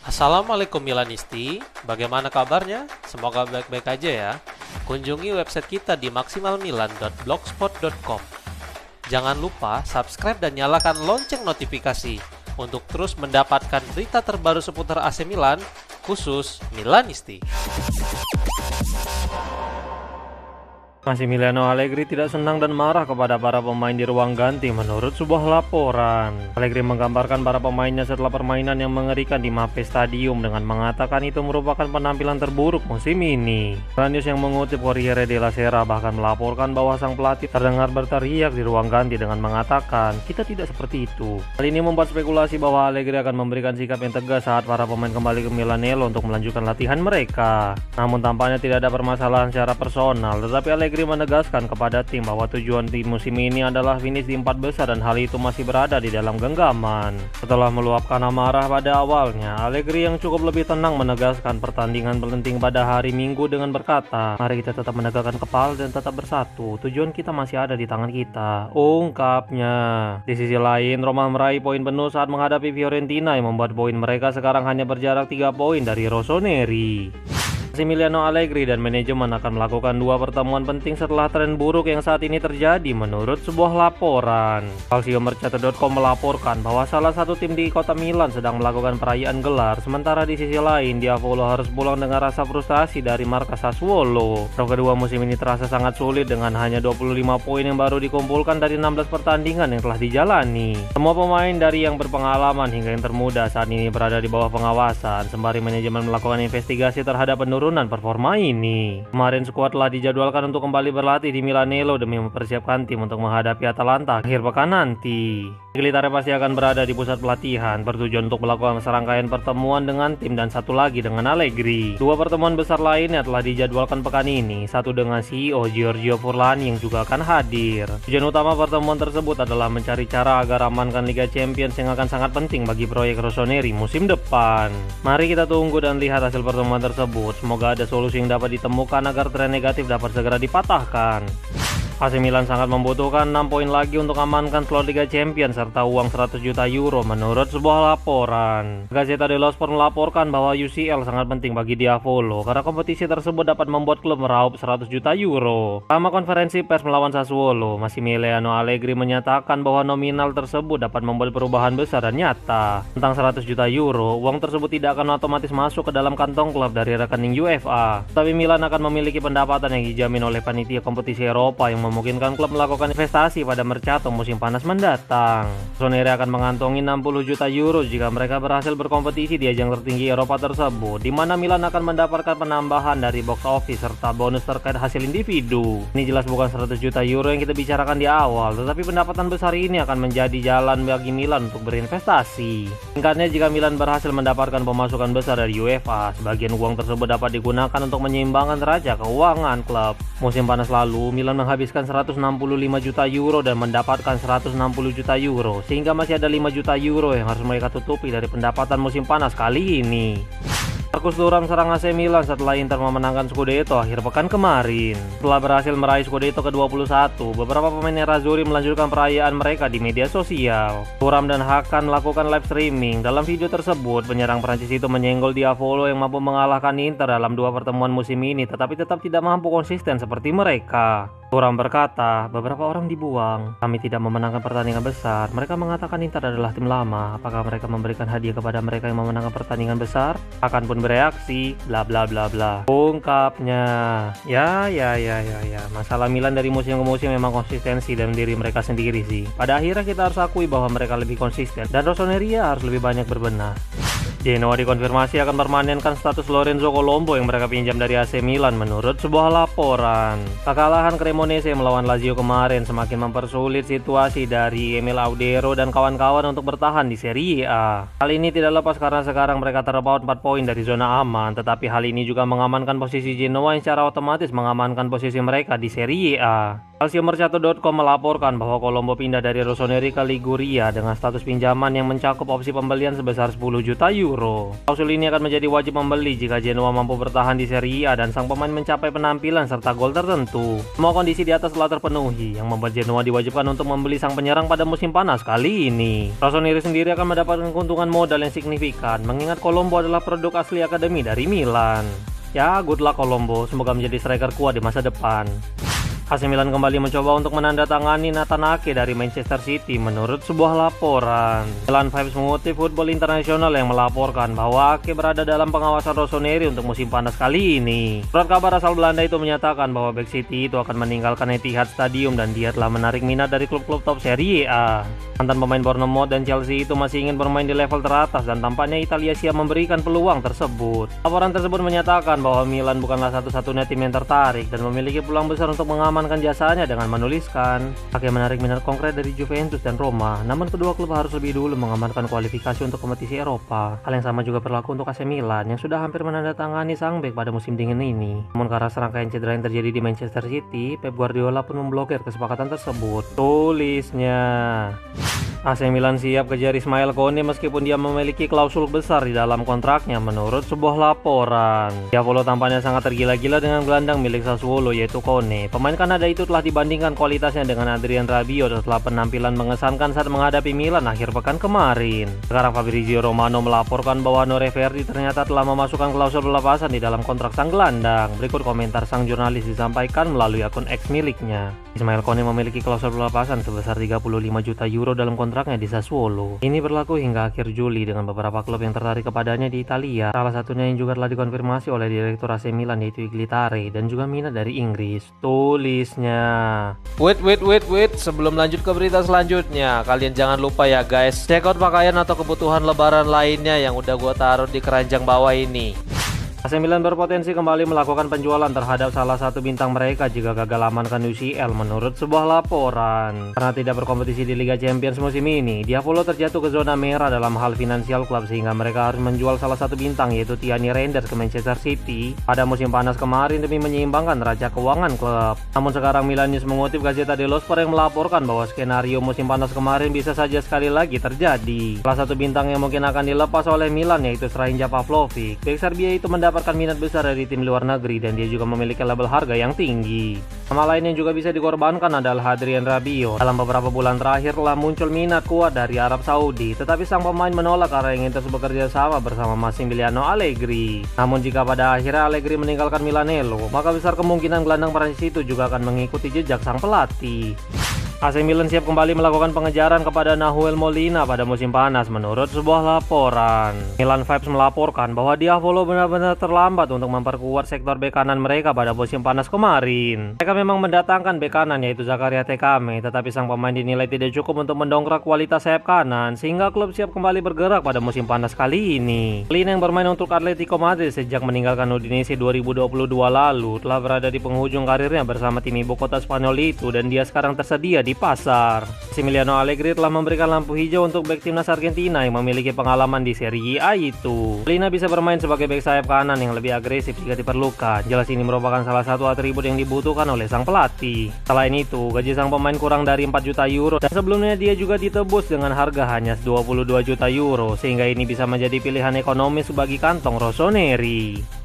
Assalamualaikum Milanisti, bagaimana kabarnya? Semoga baik-baik aja ya. Kunjungi website kita di maksimalmilan.blogspot.com. Jangan lupa subscribe dan nyalakan lonceng notifikasi untuk terus mendapatkan berita terbaru seputar AC Milan, khusus Milanisti. Massimiliano Allegri tidak senang dan marah kepada para pemain di ruang ganti menurut sebuah laporan. Allegri menggambarkan para pemainnya setelah permainan yang mengerikan di Mapei Stadium dengan mengatakan itu merupakan penampilan terburuk musim ini. News yang mengutip Corriere della Sera bahkan melaporkan bahwa sang pelatih terdengar berteriak di ruang ganti dengan mengatakan, "Kita tidak seperti itu." Hal ini membuat spekulasi bahwa Allegri akan memberikan sikap yang tegas saat para pemain kembali ke Milanello untuk melanjutkan latihan mereka. Namun tampaknya tidak ada permasalahan secara personal, tetapi Allegri menegaskan kepada tim bahwa tujuan tim musim ini adalah finish di 4 besar dan hal itu masih berada di dalam genggaman. Setelah meluapkan amarah pada awalnya, Allegri yang cukup lebih tenang menegaskan pertandingan penting pada hari Minggu dengan berkata, "Mari kita tetap menegakkan kepala dan tetap bersatu. Tujuan kita masih ada di tangan kita," ungkapnya. Di sisi lain, Roma meraih poin penuh saat menghadapi Fiorentina yang membuat poin mereka sekarang hanya berjarak 3 poin dari Rossoneri. Massimiliano Allegri dan manajemen akan melakukan 2 pertemuan penting setelah tren buruk yang saat ini terjadi menurut sebuah laporan. Calciomercato.com melaporkan bahwa salah satu tim di kota Milan sedang melakukan perayaan gelar, sementara di sisi lain Diavolo harus pulang dengan rasa frustasi dari markas Sassuolo. Roh kedua musim ini terasa sangat sulit dengan hanya 25 poin yang baru dikumpulkan dari 16 pertandingan yang telah dijalani. Semua pemain dari yang berpengalaman hingga yang termuda saat ini berada di bawah pengawasan, sembari manajemen melakukan investigasi terhadap penurunan performa ini. Kemarin skuad telah dijadwalkan untuk kembali berlatih di Milanello demi mempersiapkan tim untuk menghadapi Atalanta akhir pekan nanti. Militare pasti akan berada di pusat pelatihan bertujuan untuk melakukan serangkaian pertemuan dengan tim dan satu lagi dengan Allegri. 2 pertemuan besar lainnya telah dijadwalkan pekan ini, satu dengan CEO Giorgio Furlani yang juga akan hadir. Tujuan utama pertemuan tersebut adalah mencari cara agar amankan Liga Champions yang akan sangat penting bagi proyek Rossoneri musim depan. Mari kita tunggu dan lihat hasil pertemuan tersebut. Semoga ada solusi yang dapat ditemukan agar tren negatif dapat segera dipatahkan. AC Milan sangat membutuhkan 6 poin lagi untuk amankan slot Liga Champions serta uang 100 juta euro menurut sebuah laporan. Gazzetta dello Sport melaporkan bahwa UCL sangat penting bagi Diavolo karena kompetisi tersebut dapat membuat klub meraup 100 juta euro. Selama konferensi pers melawan Sassuolo, Massimiliano Allegri menyatakan bahwa nominal tersebut dapat membuat perubahan besar dan nyata. Tentang 100 juta euro, uang tersebut tidak akan otomatis masuk ke dalam kantong klub dari rekening UEFA. Tapi Milan akan memiliki pendapatan yang dijamin oleh panitia kompetisi Eropa yang memungkinkan klub melakukan investasi pada Mercato musim panas mendatang. Rossoneri akan mengantongi 60 juta euro jika mereka berhasil berkompetisi di ajang tertinggi Eropa tersebut, di mana Milan akan mendapatkan penambahan dari box office serta bonus terkait hasil individu. Ini jelas bukan 100 juta euro yang kita bicarakan di awal, tetapi pendapatan besar ini akan menjadi jalan bagi Milan untuk berinvestasi. Singkatnya, jika Milan berhasil mendapatkan pemasukan besar dari UEFA, sebagian uang tersebut dapat digunakan untuk menyeimbangkan neraca keuangan klub. Musim panas lalu, Milan menghabiskan 165 juta euro dan mendapatkan 160 juta euro, sehingga masih ada 5 juta euro yang harus mereka tutupi dari pendapatan musim panas kali ini. Marcus Thuram serang AC Milan setelah Inter memenangkan Scudetto akhir pekan kemarin. Setelah berhasil meraih Scudetto ke-21, beberapa pemain Nerazzurri melanjutkan perayaan mereka di media sosial. Thuram dan Hakan melakukan live streaming. Dalam video tersebut, penyerang Prancis itu menyenggol Diavolo yang mampu mengalahkan Inter dalam 2 pertemuan musim ini, tetapi tetap tidak mampu konsisten seperti mereka. Thuram berkata, "Beberapa orang dibuang. Kami tidak memenangkan pertandingan besar. Mereka mengatakan Inter adalah tim lama. Apakah mereka memberikan hadiah kepada mereka yang memenangkan pertandingan besar?" Hakan pun bereaksi, bla bla bla bla, ungkapnya. Ya. Masalah Milan dari musim ke musim memang konsistensi dan diri mereka sendiri sih. Pada akhirnya kita harus akui bahwa mereka lebih konsisten dan Rossoneri harus lebih banyak berbenah. Genoa dikonfirmasi akan permanenkan status Lorenzo Colombo yang mereka pinjam dari AC Milan menurut sebuah laporan. Kekalahan Cremonese melawan Lazio kemarin semakin mempersulit situasi dari Emil Audero dan kawan-kawan untuk bertahan di Serie A. Hal ini tidak lepas karena sekarang mereka terpaut 4 poin dari zona aman, tetapi hal ini juga mengamankan posisi Genoa yang secara otomatis mengamankan posisi mereka di Serie A. Calciomercato.com melaporkan bahwa Colombo pindah dari Rossoneri ke Liguria dengan status pinjaman yang mencakup opsi pembelian sebesar 10 juta euro. Klausul ini akan menjadi wajib membeli jika Genoa mampu bertahan di Serie A dan sang pemain mencapai penampilan serta gol tertentu. Semua kondisi di atas telah terpenuhi yang membuat Genoa diwajibkan untuk membeli sang penyerang pada musim panas kali ini. Rossoneri sendiri akan mendapatkan keuntungan modal yang signifikan mengingat Colombo adalah produk asli akademi dari Milan. Ya, good luck Colombo, semoga menjadi striker kuat di masa depan. AC Milan kembali mencoba untuk menandatangani Nathan Ake dari Manchester City menurut sebuah laporan. Milan Vibes mengutip Football International yang melaporkan bahwa Ake berada dalam pengawasan Rossoneri untuk musim panas kali ini. Surat kabar asal Belanda itu menyatakan bahwa Back City itu akan meninggalkan Etihad Stadium dan dia telah menarik minat dari klub-klub top Serie A. Mantan pemain Bournemouth dan Chelsea itu masih ingin bermain di level teratas dan tampaknya Italia siap memberikan peluang tersebut. Laporan tersebut menyatakan bahwa Milan bukanlah satu-satunya tim yang tertarik dan memiliki peluang besar untuk mengamankan jasanya dengan menuliskan Ake menarik minat konkret dari Juventus dan Roma, namun kedua klub harus lebih dulu mengamankan kualifikasi untuk kompetisi Eropa. Hal yang sama juga berlaku untuk AC Milan yang sudah hampir menandatangani sang bek pada musim dingin ini. Namun karena serangkaian cedera yang terjadi di Manchester City, Pep Guardiola pun memblokir kesepakatan tersebut. Tulisnya AC Milan siap kejar Ismail Kone meskipun dia memiliki klausul besar di dalam kontraknya menurut sebuah laporan. Diavolo tampaknya sangat tergila-gila dengan gelandang milik Sassuolo yaitu Kone. Pemain Kanada itu telah dibandingkan kualitasnya dengan Adrien Rabiot setelah penampilan mengesankan saat menghadapi Milan akhir pekan kemarin. Sekarang Fabrizio Romano melaporkan bahwa Nore Verdi ternyata telah memasukkan klausul pelepasan di dalam kontrak sang gelandang. Berikut komentar sang jurnalis disampaikan melalui akun X miliknya. Ismail Kone memiliki klausul pelepasan sebesar 35 juta euro dalam kontraknya di Sassuolo. Ini berlaku hingga akhir Juli dengan beberapa klub yang tertarik kepadanya di Italia. Salah satunya yang juga telah dikonfirmasi oleh Direktur AC Milan yaitu Iglitare dan juga minat dari Inggris. Tulisnya. Wait, sebelum lanjut ke berita selanjutnya, kalian jangan lupa ya guys, check out pakaian atau kebutuhan lebaran lainnya yang udah gua taruh di keranjang bawah ini. AC Milan berpotensi kembali melakukan penjualan terhadap salah satu bintang mereka jika gagal amankan UCL menurut sebuah laporan. Karena tidak berkompetisi di Liga Champions musim ini, Diavolo terjatuh ke zona merah dalam hal finansial klub sehingga mereka harus menjual salah satu bintang yaitu Tiani Reinders ke Manchester City pada musim panas kemarin demi menyeimbangkan neraca keuangan klub. Namun sekarang Milan News mengutip Gazzetta dello Sport yang melaporkan bahwa skenario musim panas kemarin bisa saja sekali lagi terjadi. Salah satu bintang yang mungkin akan dilepas oleh Milan yaitu Srajana Pavlovic. Bek Serbia itu mendapatkan minat besar dari tim luar negeri dan dia juga memiliki label harga yang tinggi. Nama lain yang juga bisa dikorbankan adalah Adrien Rabiot. Dalam beberapa bulan terakhir telah muncul minat kuat dari Arab Saudi, tetapi sang pemain menolak karena ingin terus bekerja sama bersama Massimiliano Allegri. Namun jika pada akhirnya Allegri meninggalkan Milanello, maka besar kemungkinan gelandang Prancis itu juga akan mengikuti jejak sang pelatih. AC Milan siap kembali melakukan pengejaran kepada Nahuel Molina pada musim panas menurut sebuah laporan. Milan Vibes melaporkan bahwa Diavolo benar-benar terlambat untuk memperkuat sektor bek kanan mereka pada musim panas kemarin. Mereka memang mendatangkan bek kanan yaitu Zakaria Tekame, tetapi sang pemain dinilai tidak cukup untuk mendongkrak kualitas sayap kanan sehingga klub siap kembali bergerak pada musim panas kali ini. Molina yang bermain untuk Atletico Madrid sejak meninggalkan Udinese 2022 lalu telah berada di penghujung karirnya bersama tim ibu kota Spanyol itu dan dia sekarang tersedia di pasar. Massimiliano Allegri telah memberikan lampu hijau untuk bek timnas Argentina yang memiliki pengalaman di Serie A itu. Molina bisa bermain sebagai bek sayap kanan yang lebih agresif jika diperlukan. Jelas ini merupakan salah satu atribut yang dibutuhkan oleh sang pelatih. Selain itu, gaji sang pemain kurang dari 4 juta euro dan sebelumnya dia juga ditebus dengan harga hanya 22 juta euro sehingga ini bisa menjadi pilihan ekonomis bagi kantong Rossoneri.